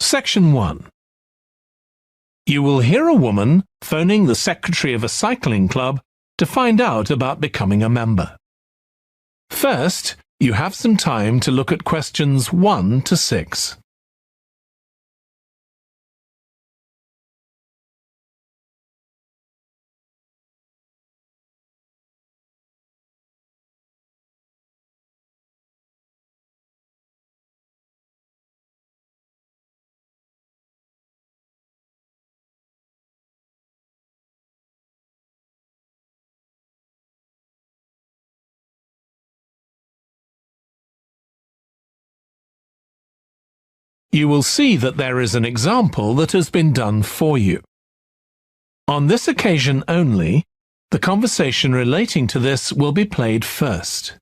Section 1. You will hear a woman phoning the secretary of a cycling club to find out about becoming a member. First, you have some time to look at questions 1 to 6. You will see that there is an example that has been done for you. On this occasion only, the conversation relating to this will be played first.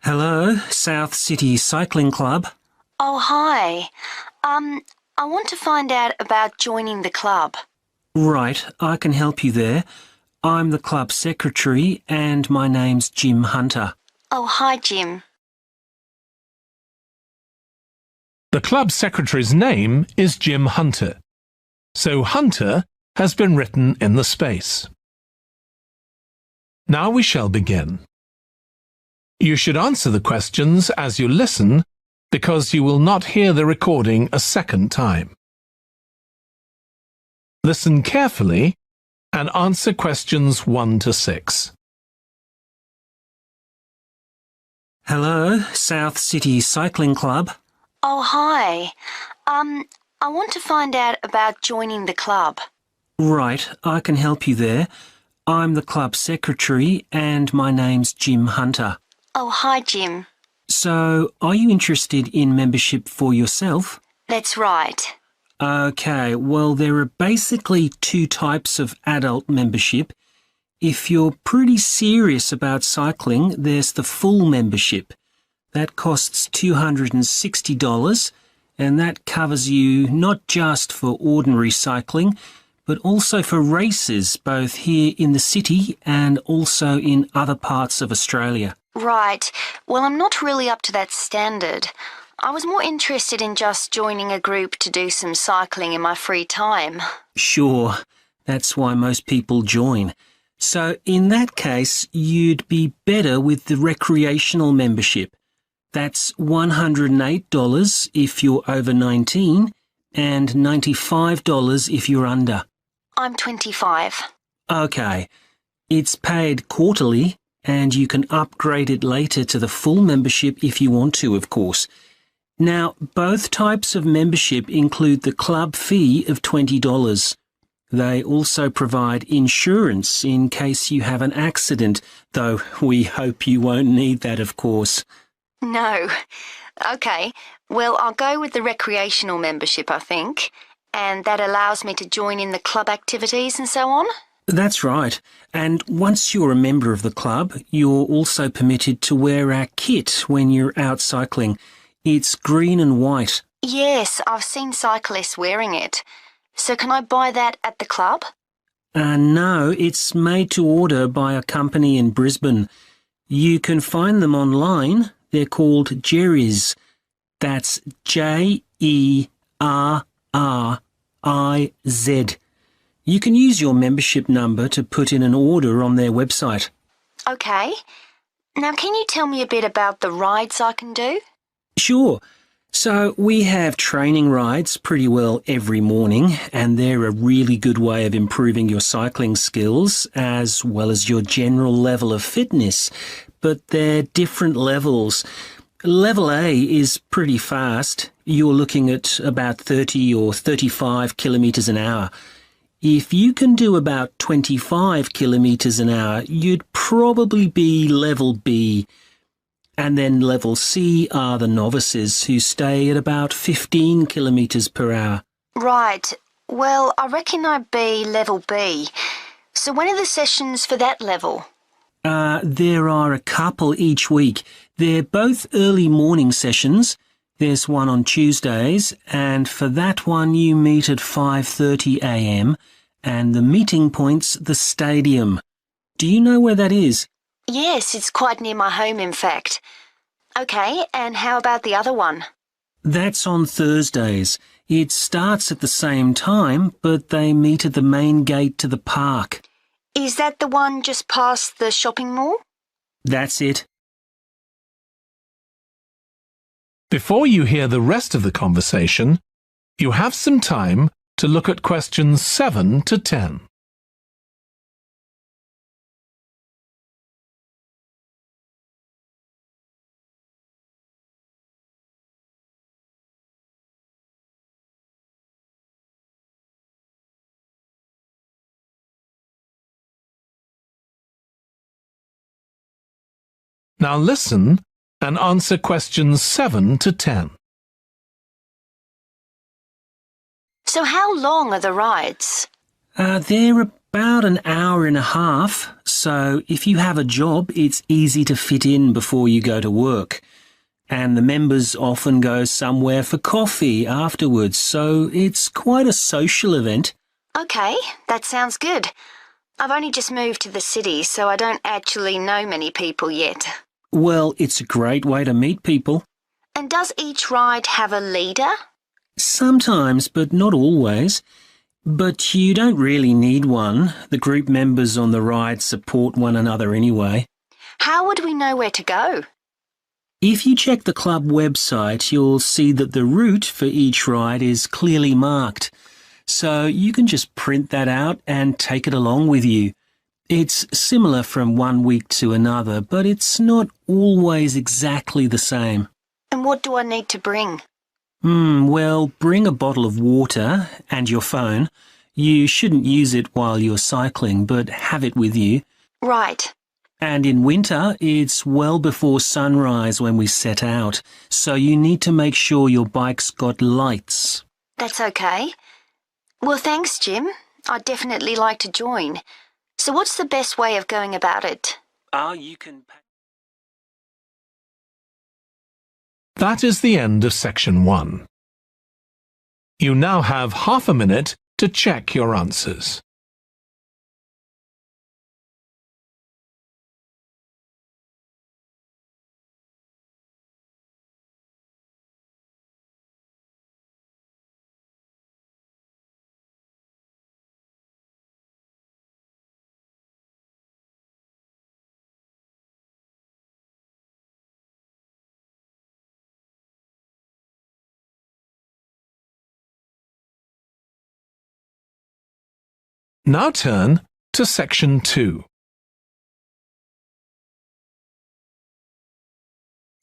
Hello, South City Cycling Club. Oh, hi. I want to find out about joining the club. Right, I can help you there. I'm the club secretary and my name's Jim Hunter. Oh, hi, Jim. The club secretary's name is Jim Hunter, so Hunter has been written in the space. Now we shall begin. You should answer the questions as you listen because you will not hear the recording a second time. Listen carefully and answer questions 1 to 6. Hello, South City Cycling Club. Oh, hi. I want to find out about joining the club. Right, I can help you there. I'm the club secretary and my name's Jim Hunter. Oh, hi, Jim. So, are you interested in membership for yourself? That's right. Okay, well, there are basically 2 types of adult membership. If you're pretty serious about cycling, there's the full membership. That costs $260, and that covers you not just for ordinary cycling, but also for races both here in the city and also in other parts of Australia. Right. Well, I'm not really up to that standard. I was more interested in just joining a group to do some cycling in my free time. Sure, that's why most people join. So in that case, you'd be better with the recreational membership. That's $108 if you're over 19 and $95 if you're under. I'm 25. Okay, it's paid quarterly and you can upgrade it later to the full membership if you want to, of course. Now, both types of membership include the club fee of $20. They also provide insurance in case you have an accident, though we hope you won't need that, of course. No. Okay. Well, I'll go with the recreational membership, I think. And that allows me to join in the club activities and so on? That's right. And once you're a member of the club, you're also permitted to wear our kit when you're out cycling. It's green and white. Yes, I've seen cyclists wearing it. So can I buy that at the club? No, it's made to order by a company in Brisbane. You can find them online. They're called Jerry's. That's Jerriz. You can use your membership number to put in an order on their website. Okay. Now, can you tell me a bit about the rides I can do? Sure. So we have training rides pretty well every morning, and they're a really good way of improving your cycling skills as well as your general level of fitness. But they're different levels. Level A is pretty fast. You're looking at about 30 or 35 kilometres an hour. If you can do about 25 kilometres an hour, you'd probably be level B. And then level C are the novices who stay at about 15 kilometres per hour. Right. Well, I reckon I'd be level B. So when are the sessions for that level? There are a couple each week. They're both early morning sessions. There's one on Tuesdays, and for that one you meet at 5:30 a.m, and the meeting point's the stadium. Do you know where that is? Yes, it's quite near my home, in fact. Okay, and how about the other one? That's on Thursdays. It starts at the same time, but they meet at the main gate to the park. Is that the one just past the shopping mall? That's it. Before you hear the rest of the conversation, you have some time to look at questions 7 to 10. Now listen and answer questions 7 to 10. So how long are the rides? They're about an hour and a half, so if you have a job, it's easy to fit in before you go to work. And the members often go somewhere for coffee afterwards, so it's quite a social event. Okay, that sounds good. I've only just moved to the city, so I don't actually know many people yet. Well, it's a great way to meet people. And does each ride have a leader? Sometimes, but not always. But you don't really need one. The group members on the ride support one another anyway. How would we know where to go? If you check the club website, you'll see that the route for each ride is clearly marked. So you can just print that out and take it along with you. It's similar from one week to another, but it's not always exactly the same. And what do I need to bring? Well, bring a bottle of water and your phone. You shouldn't use it while you're cycling, but have it with you. Right. And in winter, it's well before sunrise when we set out, so you need to make sure your bike's got lights. That's okay. Well, thanks, Jim. I'd definitely like to join. So what's the best way of going about it? You can... That is the end of section 1. You now have half a minute to check your answers. Now turn to section 2.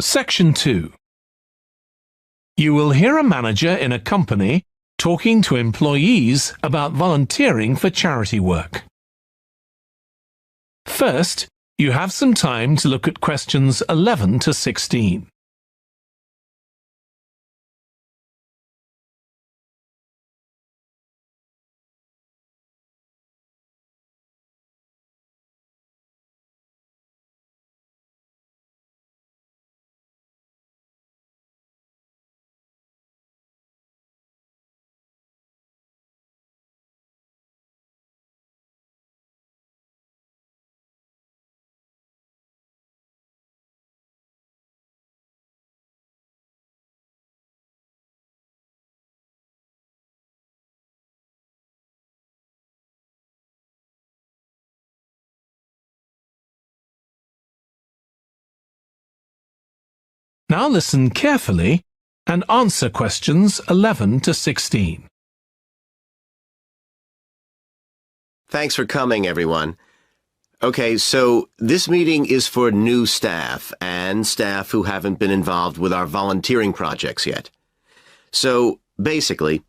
Section 2. You will hear a manager in a company talking to employees about volunteering for charity work. First, you have some time to look at questions 11 to 16. Now listen carefully and answer questions 11 to 16. Thanks for coming, everyone. Okay, so this meeting is for new staff and staff who haven't been involved with our volunteering projects yet. So, basically,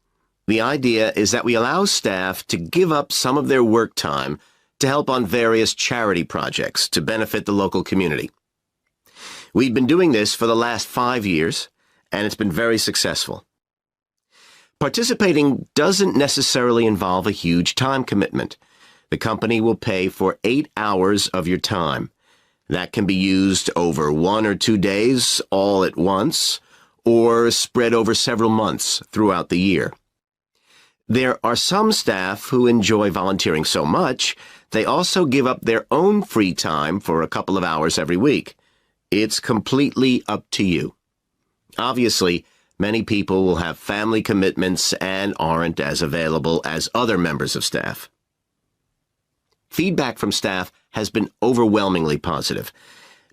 the idea is that we allow staff to give up some of their work time to help on various charity projects to benefit the local community. We've been doing this for the last 5 years, and it's been very successful. Participating doesn't necessarily involve a huge time commitment. The company will pay for 8 hours of your time. That can be used over 1 or 2 days all at once, or spread over several months throughout the year. There are some staff who enjoy volunteering so much, they also give up their own free time for a couple of hours every week. It's completely up to you. Obviously, Many people will have family commitments and aren't as available as other members of staff. Feedback from staff has been overwhelmingly positive.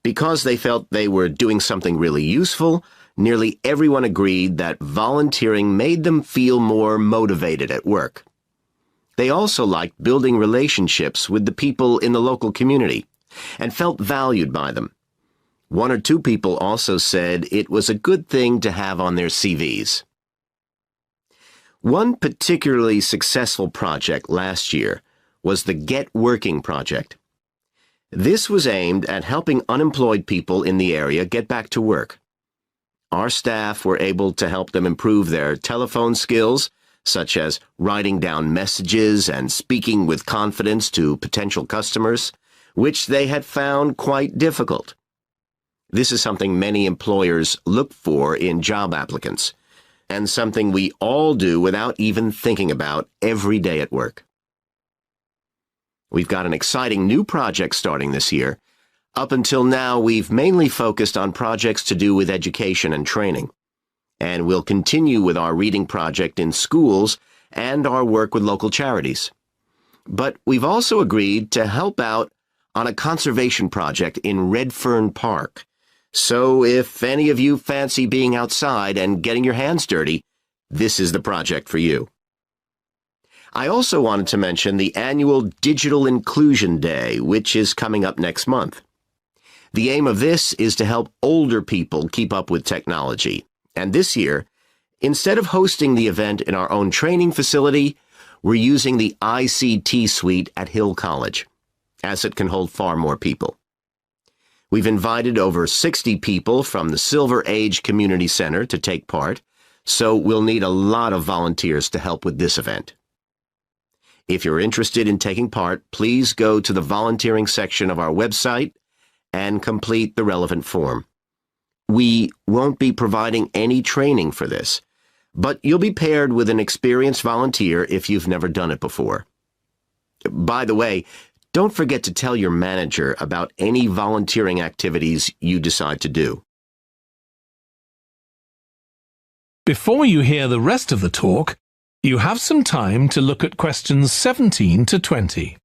Because they felt they were doing something really useful, nearly everyone agreed that volunteering made them feel more motivated at work. They also liked building relationships with the people in the local community and felt valued by them. One or two people also said it was a good thing to have on their CVs. One particularly successful project last year was the Get Working project. This was aimed at helping unemployed people in the area get back to work. Our staff were able to help them improve their telephone skills, such as writing down messages and speaking with confidence to potential customers, which they had found quite difficult. This is something many employers look for in job applicants, and something we all do without even thinking about every day at work. We've got an exciting new project starting this year. Up until now, we've mainly focused on projects to do with education and training. And we'll continue with our reading project in schools and our work with local charities. But we've also agreed to help out on a conservation project in Redfern Park. So if any of you fancy being outside and getting your hands dirty, this is the project for you. I also wanted to mention the annual Digital Inclusion Day, which is coming up next month. The aim of this is to help older people keep up with technology. And this year, instead of hosting the event in our own training facility, we're using the ICT suite at Hill College, as it can hold far more people. We've invited over 60 people from the Silver Age Community Center to take part, so we'll need a lot of volunteers to help with this event. If you're interested in taking part, please go to the volunteering section of our website and complete the relevant form. We won't be providing any training for this, but you'll be paired with an experienced volunteer if you've never done it before. By the way, don't forget to tell your manager about any volunteering activities you decide to do. Before you hear the rest of the talk, you have some time to look at questions 17 to 20.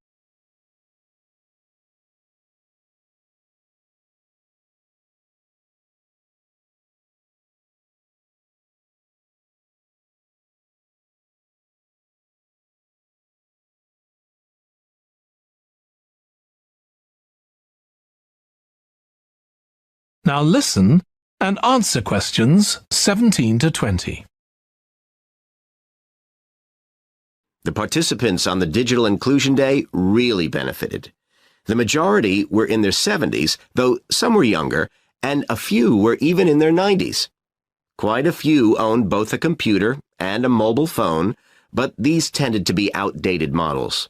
Now listen and answer questions 17 to 20. The participants on the Digital Inclusion Day really benefited. The majority were in their 70s, though some were younger, and a few were even in their 90s. Quite a few owned both a computer and a mobile phone, but these tended to be outdated models.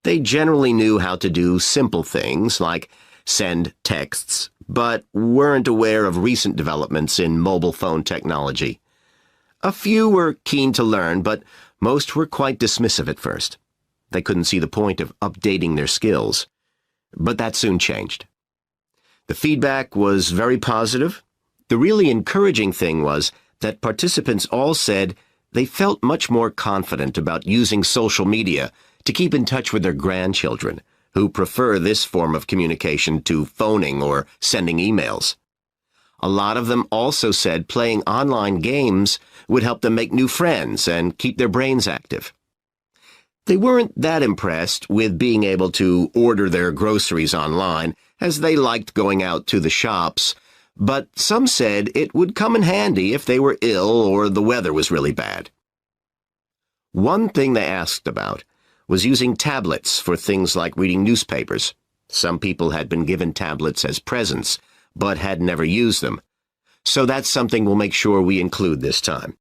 They generally knew how to do simple things like send texts, but weren't aware of recent developments in mobile phone technology. A few were keen to learn, but most were quite dismissive at first. They couldn't see the point of updating their skills. But that soon changed. The feedback was very positive. The really encouraging thing was that participants all said they felt much more confident about using social media to keep in touch with their grandchildren, who prefer this form of communication to phoning or sending emails. A lot of them also said playing online games would help them make new friends and keep their brains active. They weren't that impressed with being able to order their groceries online, as they liked going out to the shops, but some said it would come in handy if they were ill or the weather was really bad. One thing they asked about was using tablets for things like reading newspapers. Some people had been given tablets as presents, but had never used them. So that's something we'll make sure we include this time.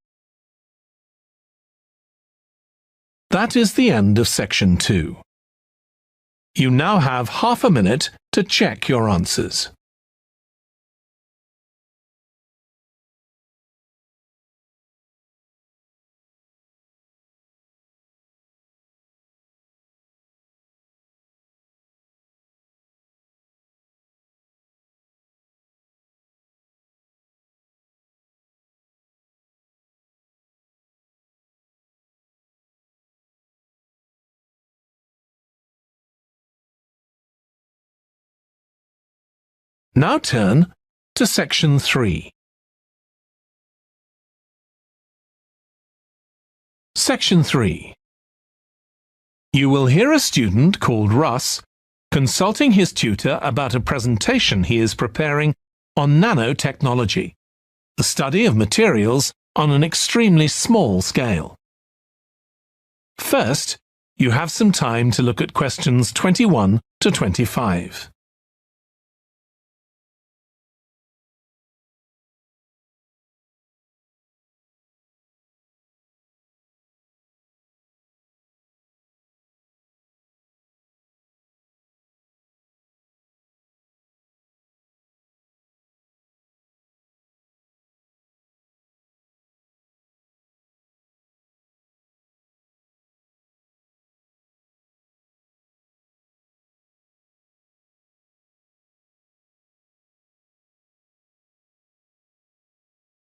That is the end of section 2. You now have half a minute to check your answers. Now turn to Section 3. Section 3. You will hear a student called Russ consulting his tutor about a presentation he is preparing on nanotechnology, the study of materials on an extremely small scale. First, you have some time to look at questions 21 to 25.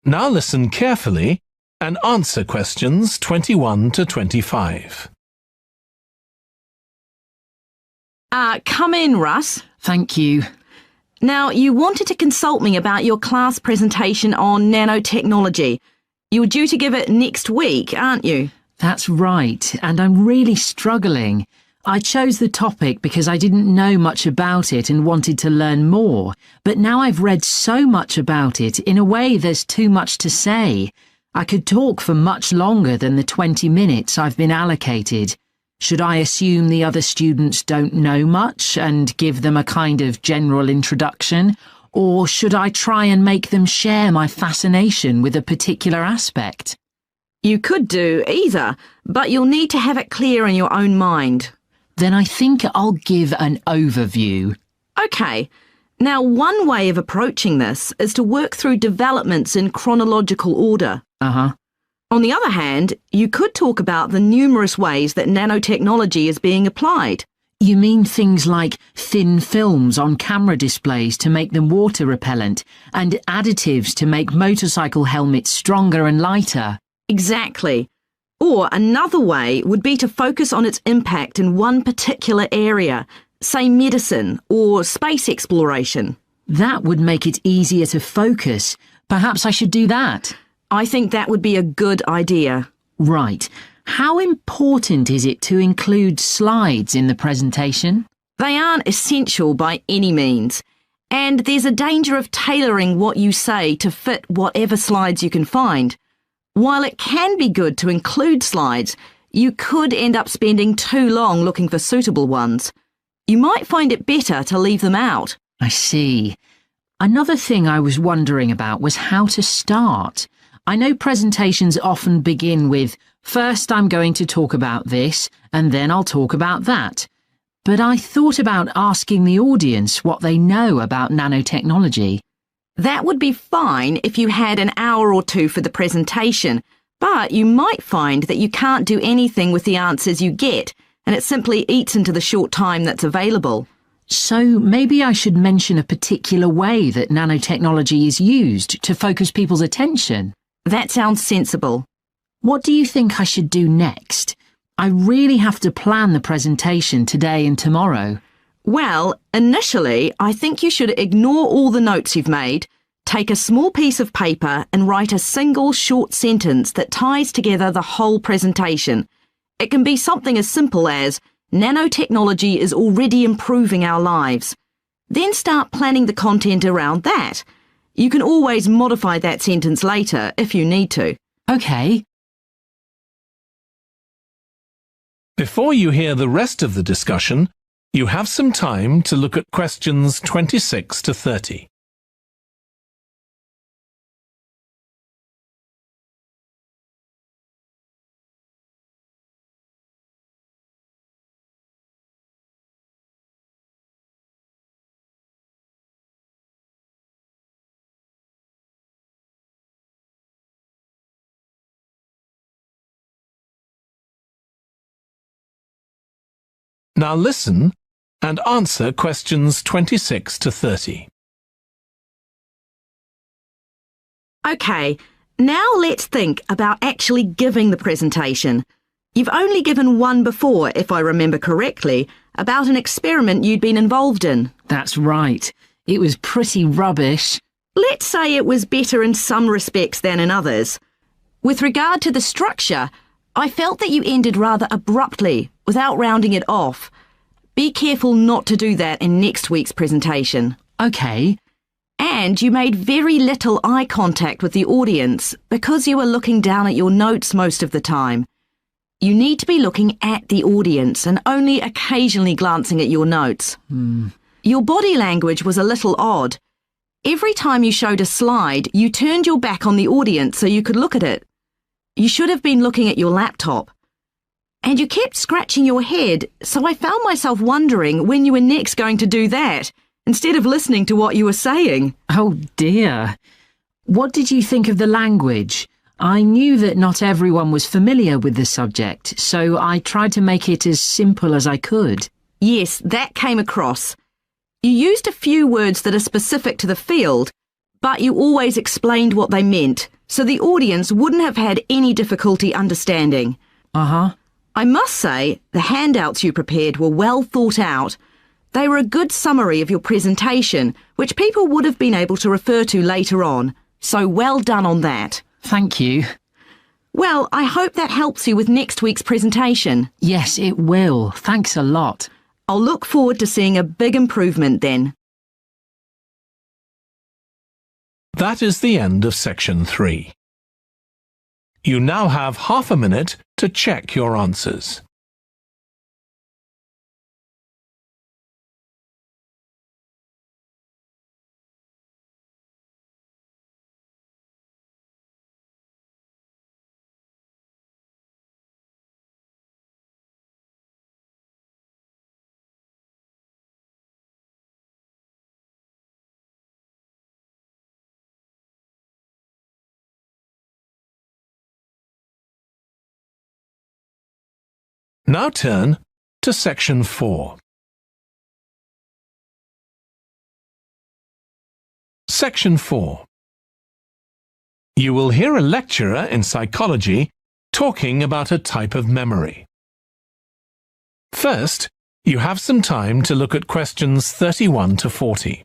Now listen carefully and answer questions 21 to 25. Come in, Russ. Thank you. Now, you wanted to consult me about your class presentation on nanotechnology. You're due to give it next week, aren't you? That's right, and I'm really struggling. I chose the topic because I didn't know much about it and wanted to learn more, but now I've read so much about it, in a way there's too much to say. I could talk for much longer than the 20 minutes I've been allocated. Should I assume the other students don't know much and give them a kind of general introduction, or should I try and make them share my fascination with a particular aspect? You could do either, but you'll need to have it clear in your own mind. Then I think I'll give an overview. OK. Now, one way of approaching this is to work through developments in chronological order. Uh-huh. On the other hand, you could talk about the numerous ways that nanotechnology is being applied. You mean things like thin films on camera displays to make them water repellent and additives to make motorcycle helmets stronger and lighter? Exactly. Or another way would be to focus on its impact in one particular area, say medicine or space exploration. That would make it easier to focus. Perhaps I should do that. I think that would be a good idea. Right. How important is it to include slides in the presentation? They aren't essential by any means, and there's a danger of tailoring what you say to fit whatever slides you can find. While it can be good to include slides, you could end up spending too long looking for suitable ones. You might find it better to leave them out. I see. Another thing I was wondering about was how to start. I know presentations often begin with, first I'm going to talk about this, and then I'll talk about that. But I thought about asking the audience what they know about nanotechnology. That would be fine if you had an hour or two for the presentation, but you might find that you can't do anything with the answers you get, and it simply eats into the short time that's available. So maybe I should mention a particular way that nanotechnology is used to focus people's attention. That sounds sensible. What do you think I should do next? I really have to plan the presentation today and tomorrow. Well, initially, I think you should ignore all the notes you've made, take a small piece of paper and write a single short sentence that ties together the whole presentation. It can be something as simple as, nanotechnology is already improving our lives. Then start planning the content around that. You can always modify that sentence later if you need to. OK. Before you hear the rest of the discussion, you have some time to look at questions 26 to 30. Now listen and answer questions 26 to 30. OK, now let's think about actually giving the presentation. You've only given one before, if I remember correctly, about an experiment you'd been involved in. That's right. It was pretty rubbish. Let's say it was better in some respects than in others. With regard to the structure, I felt that you ended rather abruptly, without rounding it off. Be careful not to do that in next week's presentation. OK. And you made very little eye contact with the audience because you were looking down at your notes most of the time. You need to be looking at the audience and only occasionally glancing at your notes. Your body language was a little odd. Every time you showed a slide, you turned your back on the audience so you could look at it. You should have been looking at your laptop. And you kept scratching your head, so I found myself wondering when you were next going to do that, instead of listening to what you were saying. Oh dear. What did you think of the language? I knew that not everyone was familiar with the subject, so I tried to make it as simple as I could. Yes, that came across. You used a few words that are specific to the field, but you always explained what they meant, so the audience wouldn't have had any difficulty understanding. Uh-huh. I must say, the handouts you prepared were well thought out. They were a good summary of your presentation, which people would have been able to refer to later on, so well done on that. Thank you. Well, I hope that helps you with next week's presentation. Yes, it will. Thanks a lot. I'll look forward to seeing a big improvement then. That is the end of section 3. You now have half a minute to check your answers. Now turn to section 4. Section 4. You will hear a lecturer in psychology talking about a type of memory. First, you have some time to look at questions 31 to 40.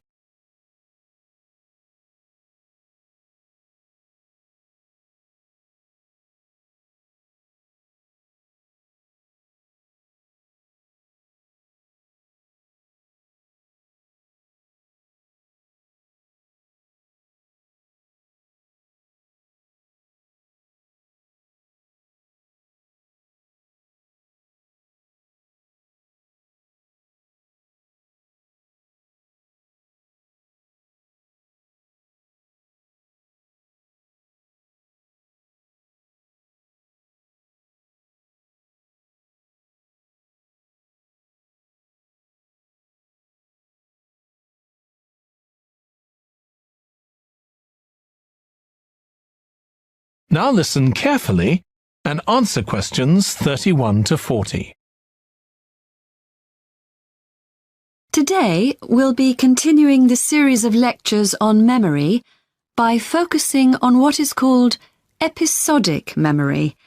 Now listen carefully and answer questions 31 to 40. Today, we'll be continuing the series of lectures on memory by focusing on what is called episodic memory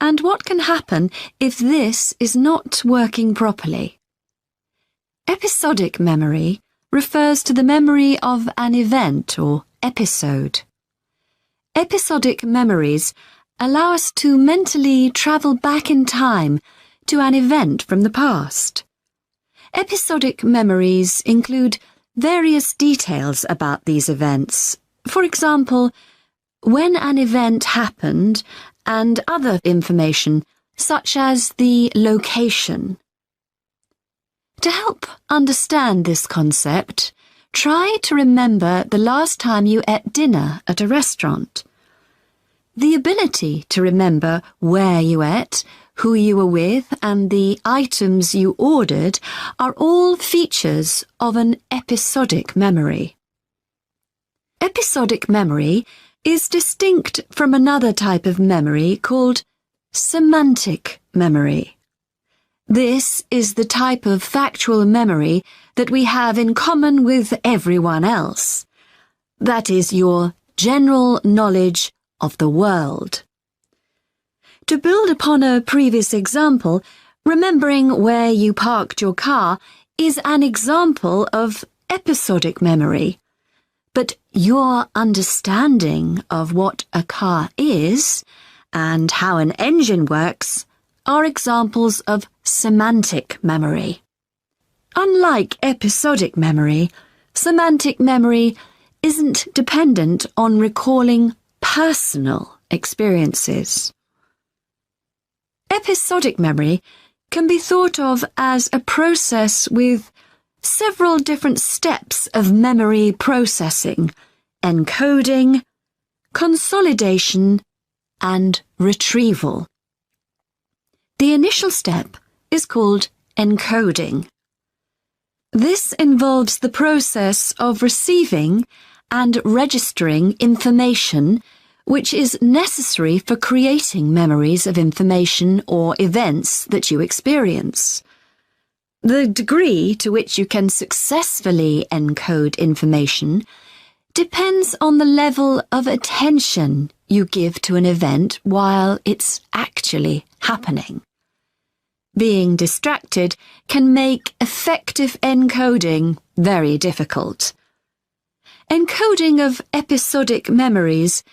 and what can happen if this is not working properly. Episodic memory refers to the memory of an event or episode. Episodic memories allow us to mentally travel back in time to an event from the past. Episodic memories include various details about these events. For example, when an event happened and other information such as the location. To help understand this concept, try to remember the last time you ate dinner at a restaurant. The ability to remember where you ate, who you were with, and the items you ordered are all features of an episodic memory. Episodic memory is distinct from another type of memory called semantic memory. This is the type of factual memory that we have in common with everyone else. That is your general knowledge of the world. To build upon a previous example, remembering where you parked your car is an example of episodic memory, but your understanding of what a car is and how an engine works are examples of semantic memory. Unlike episodic memory, semantic memory isn't dependent on recalling personal experiences. Episodic memory can be thought of as a process with several different steps of memory processing, encoding, consolidation, and retrieval. The initial step is called encoding. This involves the process of receiving and registering information which is necessary for creating memories of information or events that you experience. The degree to which you can successfully encode information depends on the level of attention you give to an event while it's actually happening. Being distracted can make effective encoding very difficult. Encoding of episodic memories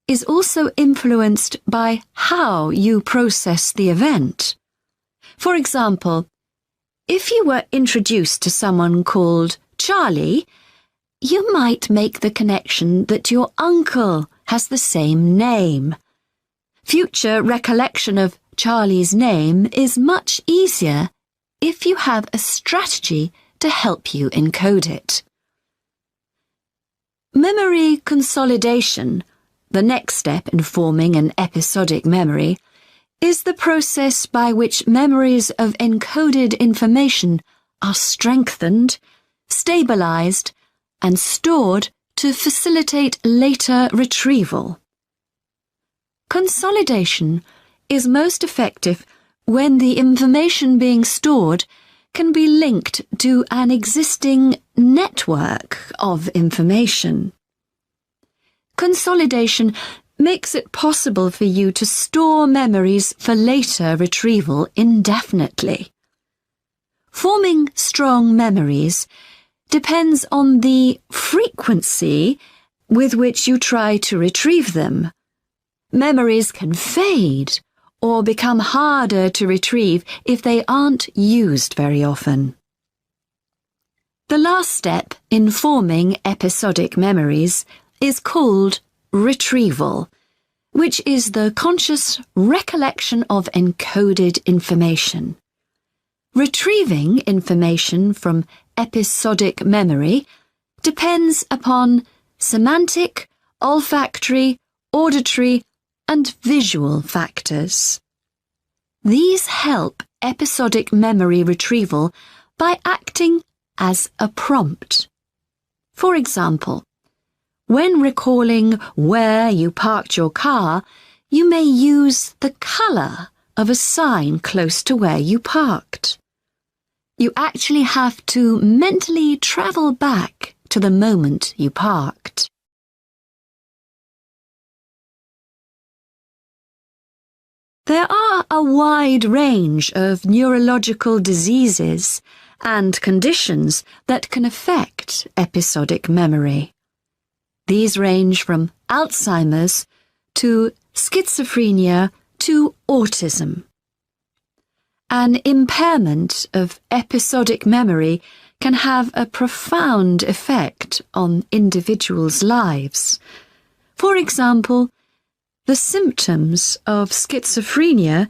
is also influenced by how you process the event. For example, if you were introduced to someone called Charlie, you might make the connection that your uncle has the same name. Future recollection of Charlie's name is much easier if you have a strategy to help you encode it. Memory consolidation, the next step in forming an episodic memory, is the process by which memories of encoded information are strengthened, stabilized, and stored to facilitate later retrieval. Consolidation is most effective when the information being stored can be linked to an existing network of information. Consolidation makes it possible for you to store memories for later retrieval indefinitely. Forming strong memories depends on the frequency with which you try to retrieve them. Memories can fade or become harder to retrieve if they aren't used very often. The last step in forming episodic memories is called retrieval, which is the conscious recollection of encoded information. Retrieving information from episodic memory depends upon semantic, olfactory, auditory, and visual factors. These help episodic memory retrieval by acting as a prompt. For example, when recalling where you parked your car, you may use the colour of a sign close to where you parked. You actually have to mentally travel back to the moment you parked. There are a wide range of neurological diseases and conditions that can affect episodic memory. These range from Alzheimer's to schizophrenia to autism. An impairment of episodic memory can have a profound effect on individuals' lives. For example, the symptoms of schizophrenia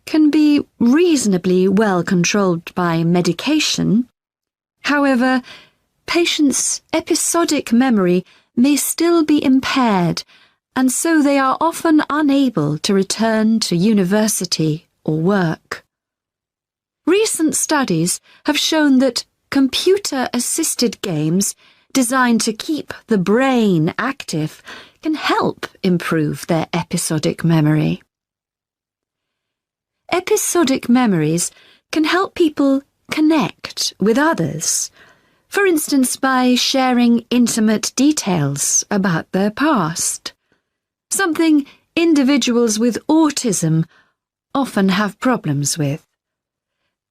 can be reasonably well controlled by medication. However, patients' episodic memory may still be impaired, and so they are often unable to return to university or work. Recent studies have shown that computer-assisted games designed to keep the brain active can help improve their episodic memory. Episodic memories can help people connect with others, for instance by sharing intimate details about their past, something individuals with autism often have problems with.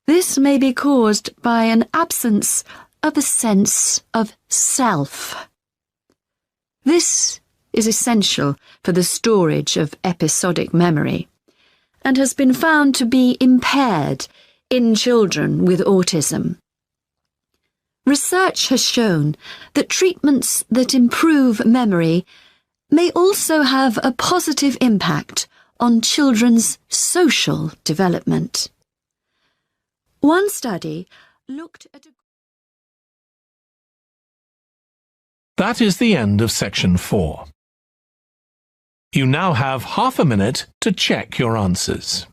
This may be caused by an absence of a sense of self. This is essential for the storage of episodic memory and has been found to be impaired in children with autism. Research has shown that treatments that improve memory may also have a positive impact on children's social development. One study looked at That is the end of section 4. You now have half a minute to check your answers.